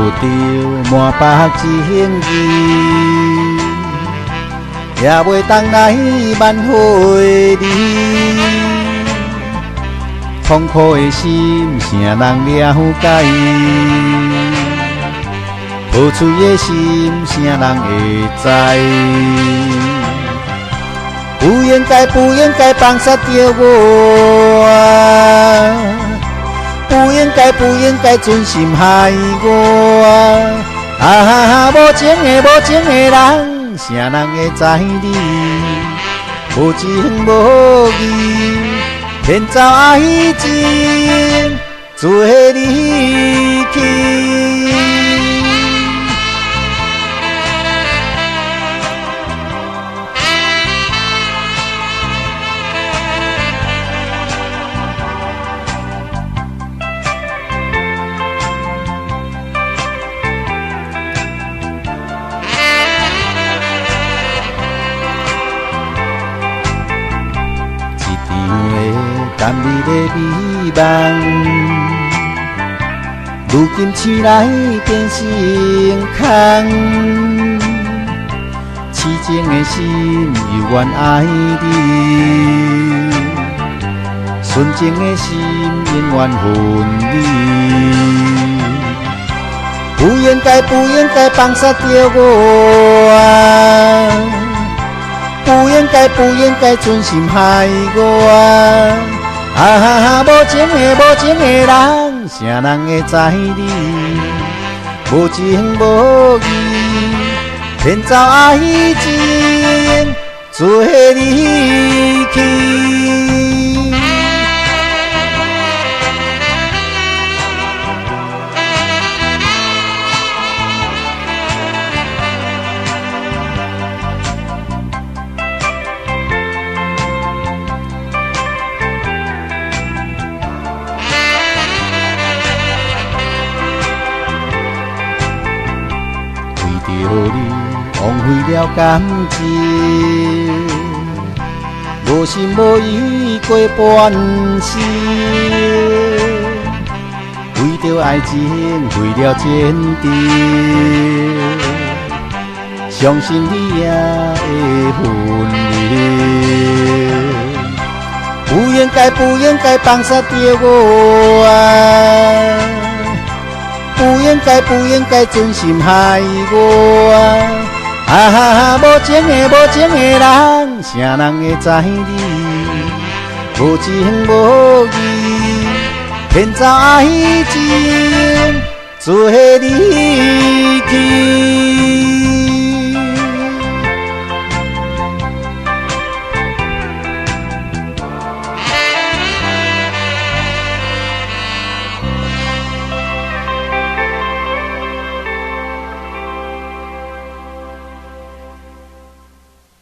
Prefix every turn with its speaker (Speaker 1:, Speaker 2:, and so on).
Speaker 1: 着满腹情意，也袂当来挽回你。痛苦的心，谁人了解？付出的心，谁人会知？不应该，不应该放杀着我，不应该，不应该存心害我。无情的，无情的人，谁人会知你？无情无义，骗走爱情，做离去。甘美的美梦，如今醒来变成空。痴情的心犹原爱你，纯情的心永远恨你。不应该，不应该放杀着我，不应该，不应该存心害我。无情的，无情的人，谁人会知你？无情无义，骗走爱情，做离去。浪费了感情，无心无意过半生，为着爱情为了坚定，相信你也会分离。不应该，不应该放杀着我，不应该，不应该存心害我。无情的，无情的人，谁人会知你？无情无义，骗走爱情，做离去。